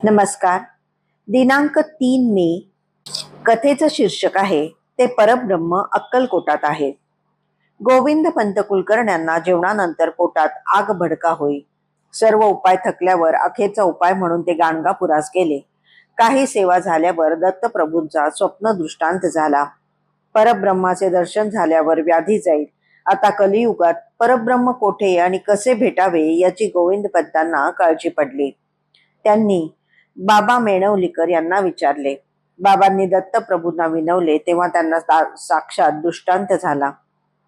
नमस्कार. दिनांक 3 मे. कथेचं शीर्षक आहे ते परब्रह्म अक्कलकोटात आहे. गोविंद पंत कुलकर्ण्यांना जेवणानंतर पोटात आग भडका होई. सर्व उपाय थकल्यावर अखेरचा उपाय म्हणून ते गाणगापुरास गेले. काही सेवा झाल्यावर दत्तप्रभूंचा स्वप्न दृष्टांत झाला. परब्रह्माचे दर्शन झाल्यावर व्याधी जाईल. आता कलियुगात परब्रह्म कोठे आणि कसे भेटावे याची गोविंद पंतांना काळजी पडली. त्यांनी बाबा मेणवलीकर यांना विचारले. बाबांनी दत्तप्रभूंना विनवले तेव्हा त्यांना साक्षात दृष्टांत झाला.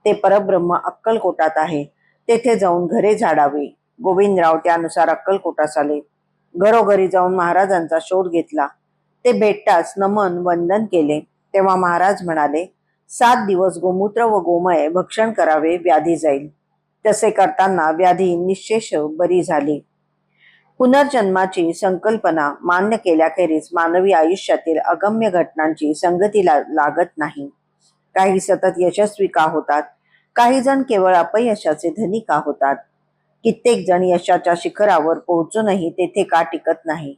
ते परब्रह्म अक्कलकोटात आहे, तेथे जाऊन घरे झाडावी. गोविंदराव त्यानुसार अक्कलकोटास आले. घरोघरी जाऊन महाराजांचा शोध घेतला. ते भेटताच नमन वंदन केले. तेव्हा महाराज म्हणाले, 7 दिवस गोमूत्र व गोमय भक्षण करावे, व्याधी जाईल. तसे करताना व्याधी निशेष बरी झाली. पुनर्जन्माची संकल्पना मान्य केल्याखेरीज मानवी आयुष्यातील अगम्य घटनांची संगती लागत नाही. काही सतत यशस्वी का होतात, काही जण केवळ अपयशाचे धनी का होतात, कित्येक जण यशाच्या शिखरावर पोहोचूनही तेथे का टिकत नाही.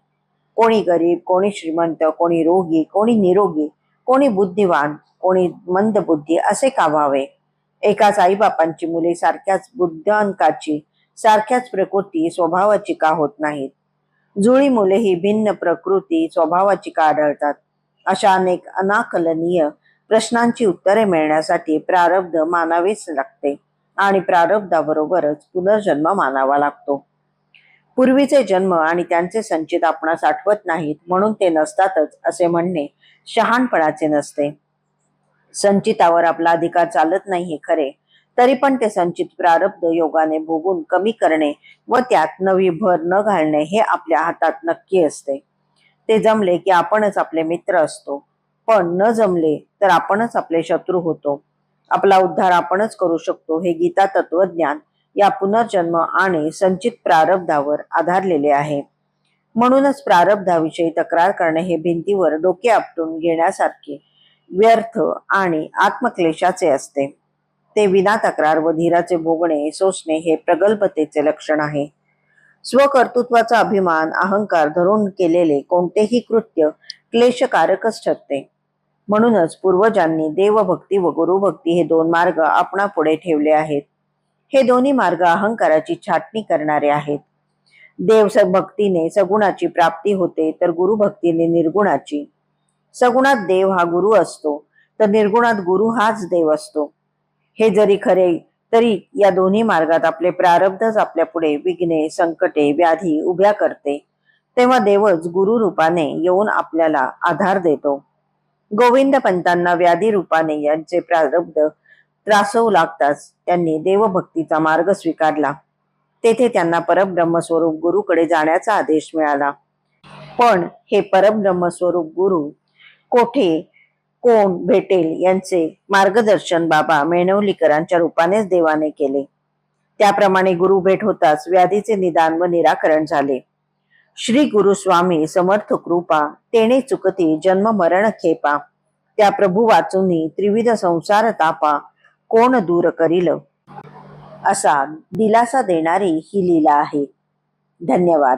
कोणी गरीब, कोणी श्रीमंत, कोणी रोगी, कोणी निरोगी, कोणी बुद्धिवान, कोणी मंदबुद्धी असे का व्हावे. एकाच आईबापांची मुले सारख्याच बुद्ध्यांकाची, सारख्याच प्रकृती स्वभावाची का होत नाहीत. जुळी मुले ही भिन्न प्रकृती स्वभावाची का आढळतात. अशा अनेक अनाकलनीय प्रश्नांची उत्तरे मिळण्यासाठी प्रारब्ध मानावेच लागते आणि प्रारब्धाबरोबरच पुनर्जन्म मानावा लागतो. पूर्वीचे जन्म आणि त्यांचे संचित आपणास आठवत नाहीत म्हणून ते नसतातच असे म्हणणे शहाणपणाचे नसते. संचितावर आपला अधिकार चालत नाही हे खरे, तरी पण ते संचित प्रारब्ध योगाने भोगून कमी करणे व त्यात नवी भर न घालणे हे आपल्या हातात नक्की असते. ते जमले की आपणच आपले मित्र असतो, पण न जमले तर आपणच आपले शत्रू होतो. आपला उद्धार आपणच करू शकतो हे गीता तत्वज्ञान या पुनर्जन्म आणि संचित प्रारब्धावर आधारलेले आहे. म्हणूनच प्रारब्धाविषयी तक्रार करणे हे भिंतीवर डोके आपटून घेण्यासारखे व्यर्थ आणि आत्मक्लेशाचे असते. ते विना तक्रार व धीराचे भोगणे सोसणे हे प्रगल्भतेचे लक्षण आहे. स्वकर्तृत्वाचा अभिमान अहंकार धरून केलेले कोणतेही कृत्य क्लेशकारकच ठरते. म्हणूनच पूर्वजांनी देवभक्ती व गुरुभक्ती हे 2 मार्ग आपणा पुढे ठेवले आहेत. हे दोन्ही मार्ग अहंकाराची छाटणी करणारे आहेत. देव भक्तीने सगुणाची प्राप्ती होते तर गुरुभक्तीने निर्गुणाची. सगुणात देव हा गुरु असतो तर निर्गुणात गुरु हाच देव असतो. हे जरी खरे तरी या दोन्ही मार्गात आपले प्रारब्धच आपल्या पुढे विघ्ने संकटे व्याधी उभ्या करते. तेव्हा देवच गुरु रूपाने येऊन आपल्याला आधार देतो. गोविंद पंतांना व्याधी रूपाने यांचे प्रारब्ध त्रासवू लागताच त्यांनी देवभक्तीचा मार्ग स्वीकारला. तेथे त्यांना परब्रह्म स्वरूप गुरुकडे जाण्याचा आदेश मिळाला. पण हे परब्रह्म स्वरूप गुरु कोठे कोण भेटेल यांचे मार्गदर्शन बाबा मेणवलीकरांच्या रूपानेच देवाने केले. त्याप्रमाणे गुरु भेट होताच व्याधीचे निदान व निराकरण झाले. श्री गुरु स्वामी समर्थ कृपा तेने चुकती जन्म मरण खेपा. त्या प्रभू वाचुनी त्रिविध संसार तापा कोण दूर करील. असा दिलासा देणारी ही लीला आहे. धन्यवाद.